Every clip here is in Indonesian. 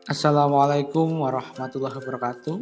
Assalamualaikum warahmatullahi wabarakatuh.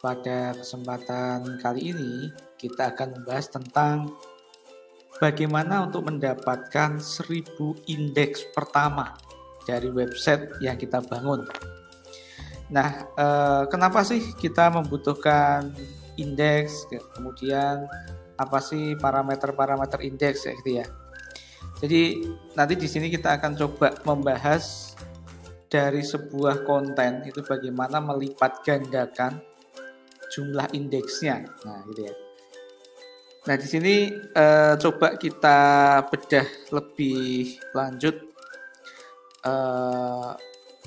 Pada kesempatan kali ini, kita akan membahas tentang bagaimana untuk mendapatkan 1000 indeks pertama dari website yang kita bangun. Nah, kenapa sih kita membutuhkan indeks? Kemudian apa sih parameter-parameter indeks gitu ya? Jadi nanti di sini kita akan coba membahas dari sebuah konten itu bagaimana melipat gandakan jumlah indeksnya. Nah, gitu ya. Nah, di sini coba kita bedah lebih lanjut.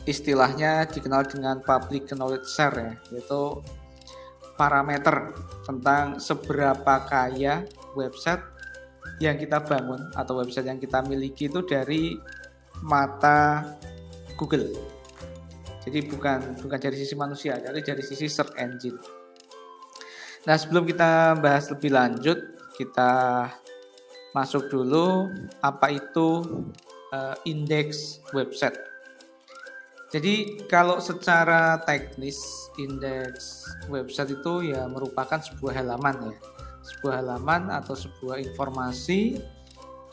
Istilahnya dikenal dengan public knowledge share ya, yaitu parameter tentang seberapa kaya website yang kita bangun atau website yang kita miliki itu dari mata Google. Jadi bukan dari sisi manusia, dari sisi search engine. Nah, sebelum kita bahas lebih lanjut, kita masuk dulu apa itu indeks website. Jadi kalau secara teknis indeks website itu ya merupakan sebuah halaman ya. Sebuah halaman atau sebuah informasi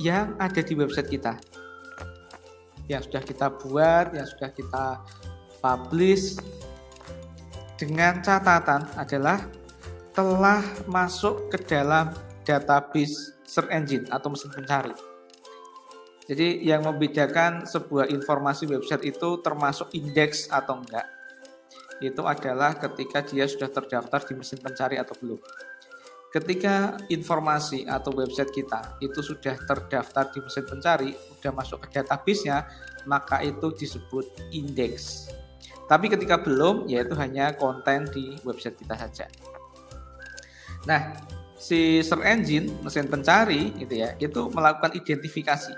yang ada di website kita. Yang sudah kita buat, yang sudah kita publish, dengan catatan adalah telah masuk ke dalam database search engine atau mesin pencari. Jadi yang membedakan sebuah informasi website itu termasuk indeks atau enggak, itu adalah ketika dia sudah terdaftar di mesin pencari atau belum. Ketika informasi atau website kita itu sudah terdaftar di mesin pencari, sudah masuk ke database-nya, maka itu disebut indeks. Tapi ketika belum, yaitu hanya konten di website kita saja. Nah, si search engine, mesin pencari gitu ya, itu melakukan identifikasi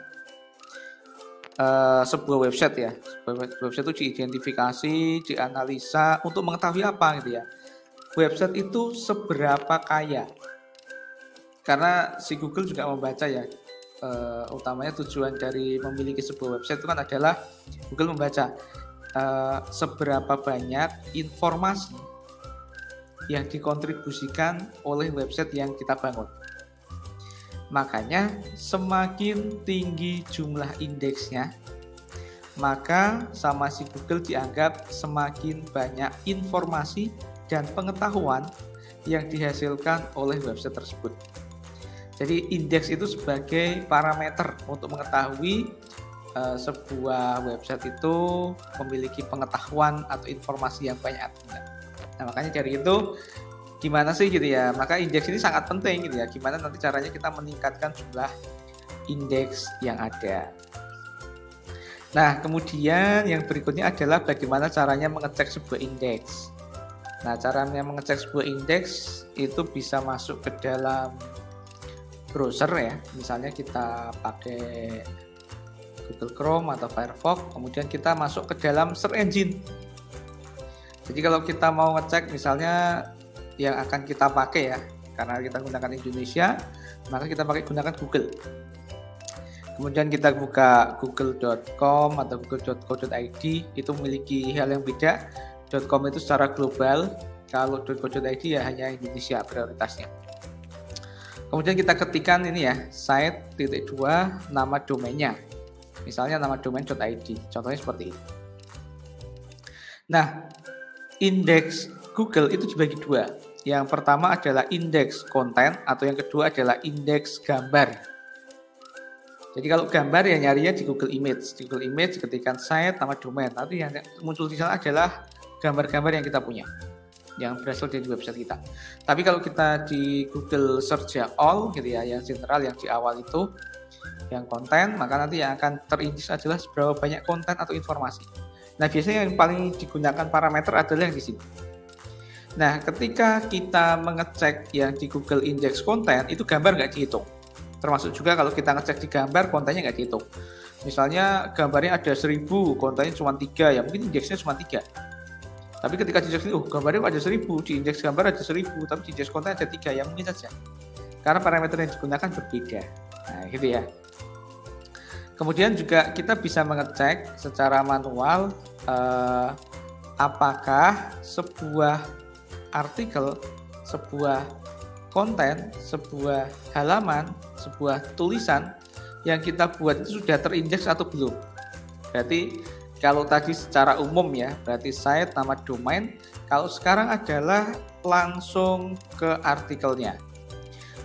sebuah website ya. Sebuah website itu diidentifikasi, dianalisa untuk mengetahui apa gitu ya. Website itu seberapa kaya. Karena si Google juga membaca ya, utamanya tujuan dari memiliki sebuah website itu kan adalah Google membaca seberapa banyak informasi yang dikontribusikan oleh website yang kita bangun. Makanya semakin tinggi jumlah indeksnya, maka sama si Google dianggap semakin banyak informasi dan pengetahuan yang dihasilkan oleh website tersebut. Jadi indeks itu sebagai parameter untuk mengetahui sebuah website itu memiliki pengetahuan atau informasi yang banyak atau enggak. Nah, makanya dari itu gimana sih gitu ya, maka indeks ini sangat penting gitu ya, gimana nanti caranya kita meningkatkan jumlah indeks yang ada. Nah, kemudian yang berikutnya adalah bagaimana caranya mengecek sebuah indeks. Nah, caranya mengecek sebuah indeks itu bisa masuk ke dalam browser ya, misalnya kita pakai Google Chrome atau Firefox, kemudian kita masuk ke dalam search engine. Jadi kalau kita mau ngecek misalnya yang akan kita pakai ya, karena kita gunakan Indonesia, maka kita gunakan Google. Kemudian kita buka google.com atau google.co.id, itu memiliki hal yang beda. .com itu secara global, kalau .co.id ya hanya Indonesia prioritasnya. Kemudian kita ketikkan ini ya, site.2 nama domainnya. Misalnya nama domain.id, contohnya seperti ini. Nah, indeks Google itu dibagi dua. Yang pertama adalah indeks konten atau yang kedua adalah indeks gambar. Jadi kalau gambar ya nyarinya di Google Image. Di Google Image ketikkan site nama domain. Nanti yang muncul di sana adalah gambar-gambar yang kita punya, yang berasal dari website kita. Tapi kalau kita di Google Search ya all gitu ya, yang general yang di awal itu yang konten, maka nanti yang akan terindeks adalah seberapa banyak konten atau informasi. Nah, biasanya yang paling digunakan parameter adalah yang di sini. Nah, ketika kita mengecek yang di Google Index konten, itu gambar nggak dihitung. Termasuk juga kalau kita ngecek di gambar, kontennya nggak dihitung. Misalnya gambarnya ada 1000, kontennya cuma 3, ya mungkin indeksnya cuma 3. Tapi ketika di indeks, gambarnya ada 1000, di indeks gambar ada 1000, tapi di indeks konten ada 3, ya mungkin saja. Karena parameter yang digunakan berbeda. Nah, gitu ya. Kemudian juga kita bisa mengecek secara manual apakah sebuah artikel, sebuah konten, sebuah halaman, sebuah tulisan yang kita buat itu sudah terindeks atau belum. Berarti kalau tadi secara umum ya, berarti site, nama domain. Kalau sekarang adalah langsung ke artikelnya.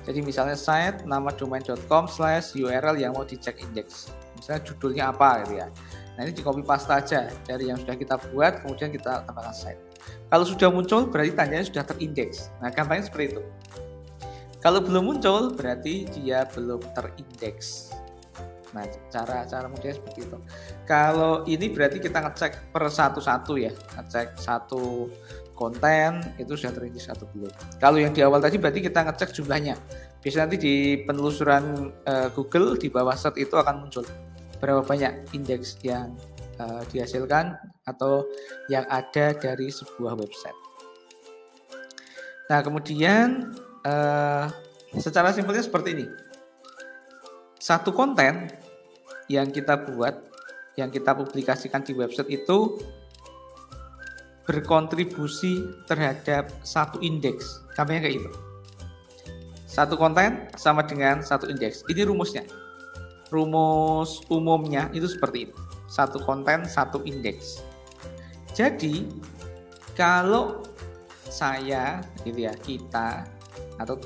Jadi misalnya site nama domain.com/URL yang mau dicek indeks. Misalnya judulnya apa gitu ya. Nah ini di copy paste aja dari yang sudah kita buat, kemudian kita tambahkan site. Kalau sudah muncul berarti tandanya sudah terindeks. Nah gampangnya seperti itu. Kalau belum muncul berarti dia belum terindeks. Nah cara mudahnya seperti itu. Kalau ini berarti kita ngecek per satu-satu ya, ngecek satu konten itu sudah terindeks atau belum. Kalau yang di awal tadi berarti kita ngecek jumlahnya. Biasanya nanti di penelusuran Google di bawah search itu akan muncul berapa banyak indeks yang dihasilkan atau yang ada dari sebuah website. Nah kemudian secara simpelnya seperti ini. Satu konten yang kita buat, yang kita publikasikan di website itu berkontribusi terhadap satu indeks. Gampangnya kayak gitu. Satu konten sama dengan satu indeks. Ini rumusnya. Rumus umumnya itu seperti itu. Satu konten, satu indeks. Jadi, kalau saya, gitu ya, kita, atau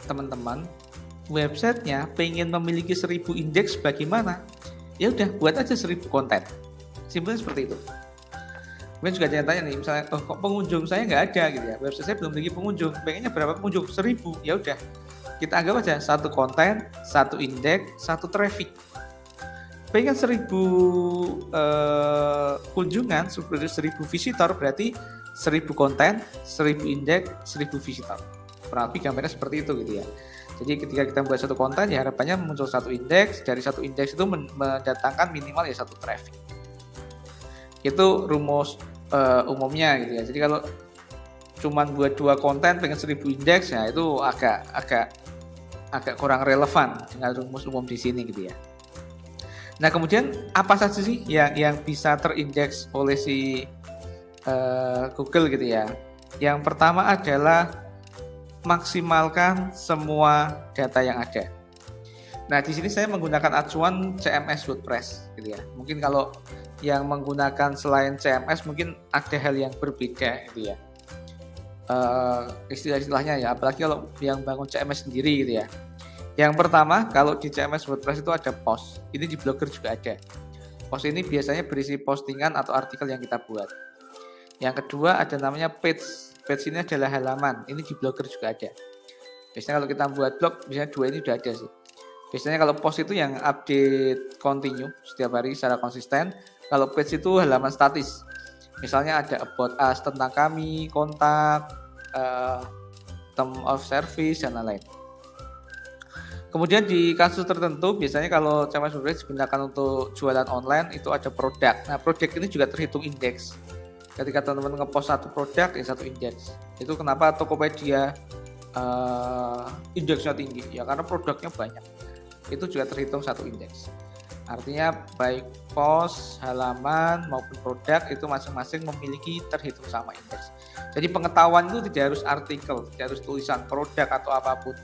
teman-teman, websitenya pengen memiliki 1000 indeks bagaimana? Ya udah, buat aja 1000 konten. Simpelnya seperti itu. Kemudian juga ada yang tanya nih, misalnya, oh kok pengunjung saya nggak ada gitu ya, website saya belum memiliki pengunjung, pengennya berapa pengunjung? 1000, ya udah, kita anggap aja satu konten, satu indeks, satu traffic. Pengen 1000 kunjungan, 1000 visitor, berarti 1000 konten, 1000 indeks, 1000 visitor. Kurang lebih gambarnya seperti itu gitu ya. Jadi ketika kita membuat satu konten, ya harapannya muncul satu indeks, dari satu indeks itu mendatangkan minimal ya satu traffic. Itu rumus umumnya gitu ya. Jadi kalau cuman buat 2 konten pengen 1000 indeks ya itu agak kurang relevan dengan rumus umum di sini gitu ya. Nah kemudian apa saja sih yang bisa terindeks oleh si Google gitu ya. Yang pertama adalah maksimalkan semua data yang ada. Nah di sini saya menggunakan acuan CMS WordPress gitu ya. Mungkin kalau yang menggunakan selain CMS mungkin ada hal yang berbeda gitu ya. Istilah-istilahnya ya, apalagi kalau yang bangun CMS sendiri gitu ya. Yang pertama, kalau di CMS WordPress itu ada post. Ini di Blogger juga ada. Post ini biasanya berisi postingan atau artikel yang kita buat. Yang kedua ada namanya page. Page ini adalah halaman. Ini di Blogger juga ada. Biasanya kalau kita buat blog, biasanya 2 ini sudah ada sih. Biasanya kalau post itu yang update continue setiap hari secara konsisten. Kalau page itu halaman statis. Misalnya ada about us, tentang kami, kontak, term of service, dan lain-lain. Kemudian di kasus tertentu, biasanya kalau CMS WordPress digunakan untuk jualan online, itu ada produk. Nah, produk ini juga terhitung indeks. Ketika teman-teman ngepost satu produk, ya satu indeks. Itu kenapa Tokopedia indeksnya tinggi, ya karena produknya banyak. Itu juga terhitung satu indeks. Artinya baik post, halaman maupun produk itu masing-masing memiliki terhitung sama indeks. Jadi pengetahuan itu tidak harus artikel, tidak harus tulisan produk atau apapun,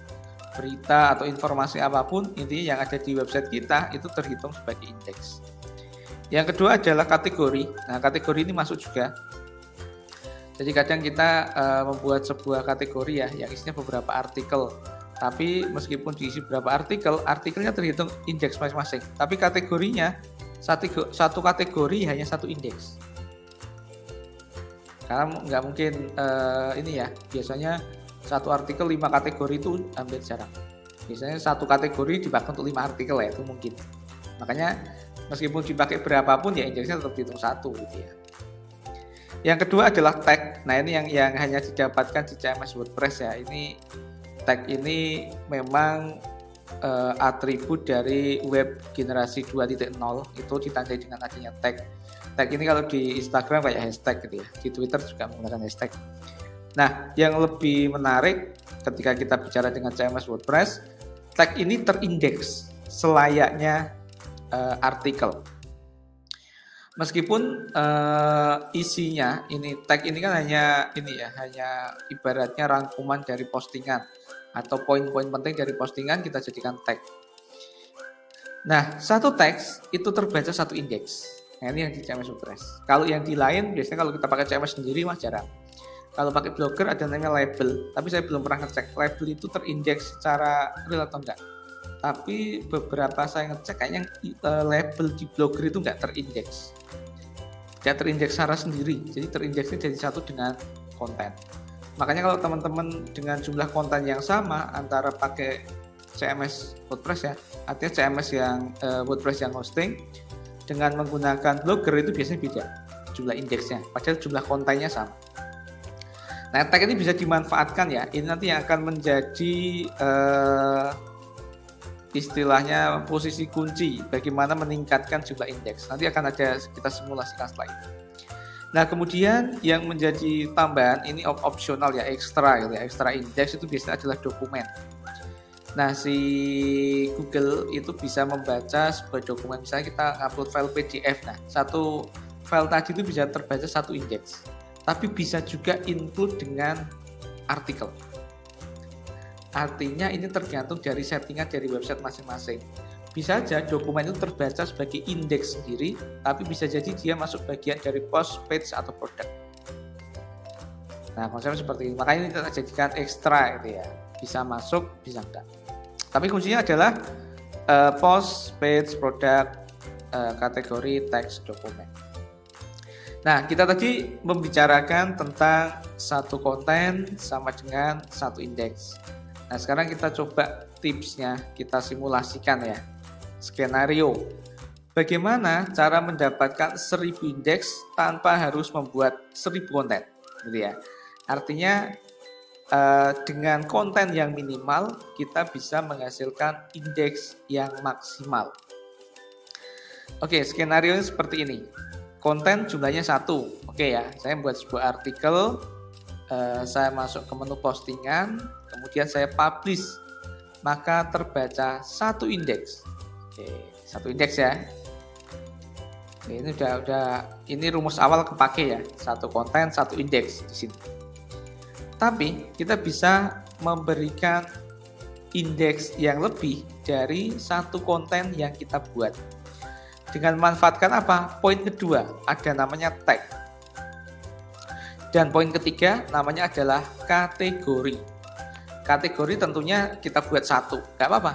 berita atau informasi apapun, intinya yang ada di website kita itu terhitung sebagai indeks. Yang kedua adalah kategori. Nah kategori ini masuk juga. Jadi kadang kita membuat sebuah kategori ya yang isinya beberapa artikel. Tapi meskipun diisi beberapa artikel, artikelnya terhitung indeks masing-masing. Tapi kategorinya, satu kategori hanya satu indeks. Karena nggak mungkin ini ya, biasanya satu artikel 5 kategori itu hampir jarang. Biasanya satu kategori dipakai untuk 5 artikel ya, itu mungkin. Makanya meskipun dipakai berapapun ya indeksnya tetap dihitung satu gitu ya. Yang kedua adalah tag. Nah ini yang hanya didapatkan di CMS WordPress ya. Ini tag ini memang atribut dari web generasi 2.0 itu ditandai dengan adanya tag. Tag ini kalau di Instagram kayak hashtag gitu ya. Di Twitter juga menggunakan hashtag. Nah, yang lebih menarik ketika kita bicara dengan CMS WordPress, tag ini terindeks selayaknya artikel. Meskipun isinya ini tag ini kan hanya ibaratnya rangkuman dari postingan atau poin-poin penting dari postingan kita jadikan tag. Nah, satu teks itu terbaca satu indeks. Nah, ini yang di CMS WordPress. Kalau yang di lain biasanya kalau kita pakai CMS sendiri mah jarang. Kalau pakai Blogger ada namanya label, tapi saya belum pernah ngecek label itu terindeks secara real atau enggak. Tapi beberapa saya ngecek kayaknya label di Blogger itu nggak terindeks. Nggak terindeks secara sendiri, jadi terindeksnya jadi satu dengan konten. Makanya kalau teman-teman dengan jumlah konten yang sama antara pakai CMS WordPress ya, artinya CMS yang WordPress yang hosting dengan menggunakan Blogger itu biasanya beda jumlah indeksnya, padahal jumlah kontennya sama. Nah, tag ini bisa dimanfaatkan ya, ini nanti yang akan menjadi istilahnya posisi kunci bagaimana meningkatkan jumlah indeks. Nanti akan ada kita simulasikan setelah itu. Nah, kemudian yang menjadi tambahan ini opsional ya, ekstra gitu ya. Ekstra indeks itu biasanya adalah dokumen. Nah, si Google itu bisa membaca sebuah dokumen. Misalnya kita upload file PDF. Nah, satu file tadi itu bisa terbaca satu indeks. Tapi bisa juga include dengan artikel. Artinya ini tergantung dari settingan dari website masing-masing. Bisa saja dokumen itu terbaca sebagai indeks sendiri, tapi bisa jadi dia masuk bagian dari post, page, atau produk. Nah, konsepnya seperti ini. Makanya ini kita jadikan ekstra gitu ya. Bisa masuk, bisa enggak. Tapi kuncinya adalah post, page, produk, kategori, teks, dokumen. Nah, kita tadi membicarakan tentang satu konten sama dengan satu indeks. Nah, sekarang kita coba tipsnya, kita simulasikan ya. Skenario. Bagaimana cara mendapatkan 1000 indeks tanpa harus membuat 1000 konten, gitu ya. Artinya dengan konten yang minimal kita bisa menghasilkan indeks yang maksimal. Oke, skenario seperti ini. Konten jumlahnya 1. Oke ya, saya membuat sebuah artikel, saya masuk ke menu postingan, kemudian saya publish, maka terbaca satu indeks. Oke, satu indeks ya. Oke, ini ini rumus awal kepake ya, satu konten satu indeks di sini. Tapi kita bisa memberikan indeks yang lebih dari satu konten yang kita buat. Dengan memanfaatkan apa? Poin kedua, ada namanya tag. Dan poin ketiga namanya adalah kategori. Kategori tentunya kita buat satu, nggak apa-apa.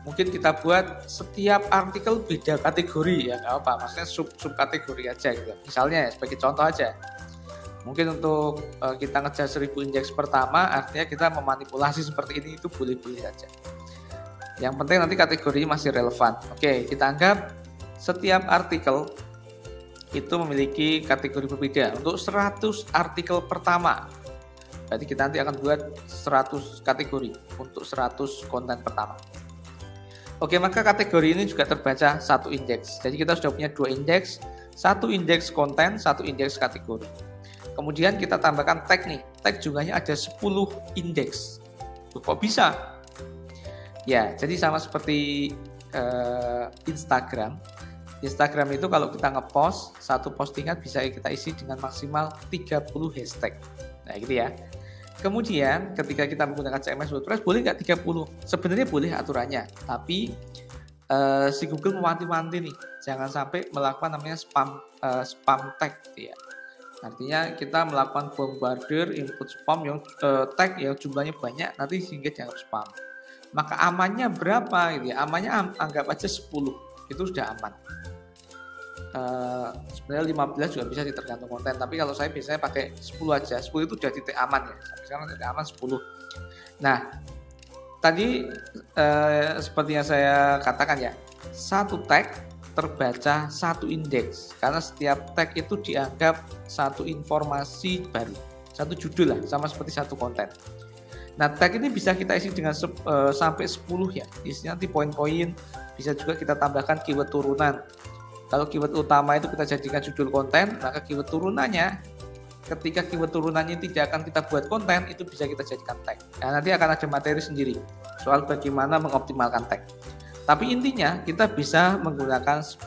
Mungkin kita buat setiap artikel beda kategori ya, nggak apa-apa. Maksudnya sub kategori aja gitu. Misalnya sebagai contoh aja. Mungkin untuk kita ngejar 1000 indeks pertama, artinya kita memanipulasi seperti ini itu boleh-boleh saja. Yang penting nanti kategorinya masih relevan. Oke, kita anggap setiap artikel itu memiliki kategori berbeda. Untuk 100 artikel pertama, berarti kita nanti akan buat 100 kategori untuk 100 konten pertama. Oke, maka kategori ini juga terbaca satu indeks. Jadi kita sudah punya 2 indeks, satu indeks konten, satu indeks kategori. Kemudian kita tambahkan tag nih. Tag jumlahnya ada 10 indeks. Kok bisa? Ya, jadi sama seperti Instagram. Instagram itu kalau kita ngepost satu postingan bisa kita isi dengan maksimal 30 hashtag. Nah, gitu ya. Kemudian ketika kita menggunakan CMS WordPress boleh nggak 30? Sebenarnya boleh aturannya, tapi si Google mewanti-wanti nih, jangan sampai melakukan namanya spam tag gitu ya. Artinya kita melakukan bombardir input spam yang tag yang jumlahnya banyak, nanti sehingga dianggap spam. Maka amannya berapa gitu ya? Amannya anggap aja 10, itu sudah aman. Sebenarnya 15 juga bisa tergantung konten, tapi kalau saya biasanya pakai 10 aja. 10 itu udah titik aman ya. Sampai sekarang titik aman 10. Nah, tadi seperti yang saya katakan ya, satu tag terbaca satu indeks, karena setiap tag itu dianggap satu informasi baru, satu judul lah, sama seperti satu konten. Nah, tag ini bisa kita isi dengan sampai 10 ya. Isinya nanti poin-poin, bisa juga kita tambahkan keyword turunan. Kalau keyword utama itu kita jadikan judul konten, maka keyword turunannya, ketika keyword turunannya tidak akan kita buat konten, itu bisa kita jadikan tag. Nah, nanti akan ada materi sendiri soal bagaimana mengoptimalkan tag. Tapi intinya kita bisa menggunakan 10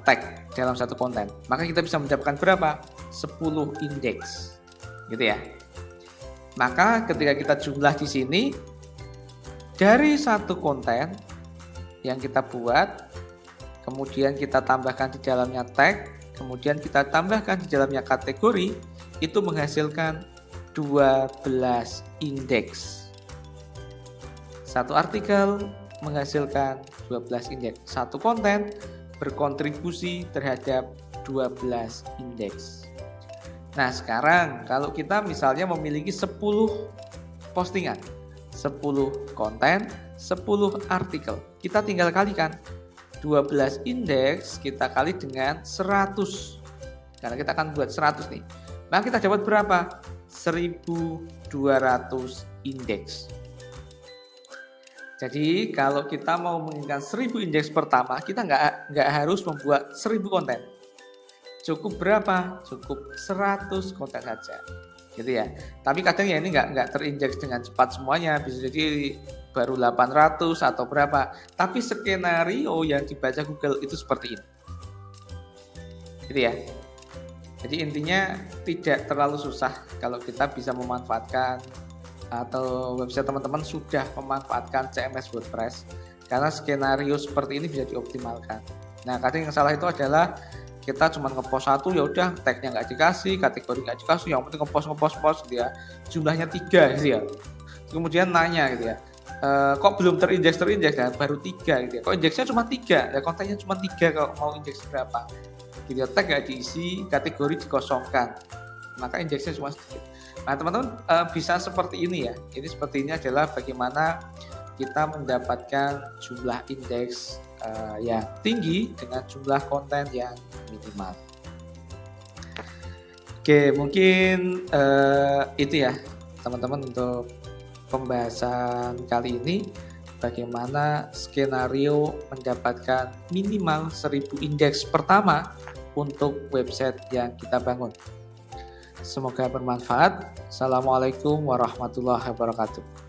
tag dalam satu konten. Maka kita bisa mendapatkan berapa? 10 indeks. Gitu ya. Maka ketika kita jumlah di sini, dari satu konten yang kita buat, kemudian kita tambahkan di dalamnya tag, kemudian kita tambahkan di dalamnya kategori, itu menghasilkan 12 indeks. Satu artikel menghasilkan 12 indeks. Satu konten berkontribusi terhadap 12 indeks. Nah, sekarang kalau kita misalnya memiliki 10 postingan, 10 konten, 10 artikel, kita tinggal kalikan 12 indeks kita kali dengan 100. Karena kita akan buat 100 nih. Maka kita dapat berapa? 1200 indeks. Jadi kalau kita mau menginginkan 1000 indeks pertama, kita nggak harus membuat 1000 konten. Cukup berapa? Cukup 100 konten saja, gitu ya. Tapi kadang ya ini nggak terindeks dengan cepat semuanya, bisa jadi baru 800 atau berapa. Tapi skenario yang dibaca Google itu seperti ini, gitu ya. Jadi intinya tidak terlalu susah kalau kita bisa memanfaatkan, atau website teman-teman sudah memanfaatkan CMS WordPress, karena skenario seperti ini bisa dioptimalkan. Nah, kadang yang salah itu adalah kita cuma ngepost satu, ya udah tagnya nggak dikasih, kategori nggak dikasih, yang penting ngepost gitu ya, jumlahnya 3 gitu ya. Kemudian nanya gitu ya, kok belum terindeks ya, baru 3 gitu ya, kok indeksnya cuma 3 ya, kontennya cuma 3, kalau mau indeks berapa gitu ya, tag nggak diisi, kategori dikosongkan, maka indeksnya cuma sedikit. Nah teman-teman, bisa seperti ini ya. Ini seperti ini adalah bagaimana kita mendapatkan jumlah indeks yang tinggi dengan jumlah konten yang minimal. Oke, mungkin itu ya teman-teman untuk pembahasan kali ini, bagaimana skenario mendapatkan minimal 1000 indeks pertama untuk website yang kita bangun. Semoga bermanfaat. Assalamualaikum warahmatullahi wabarakatuh.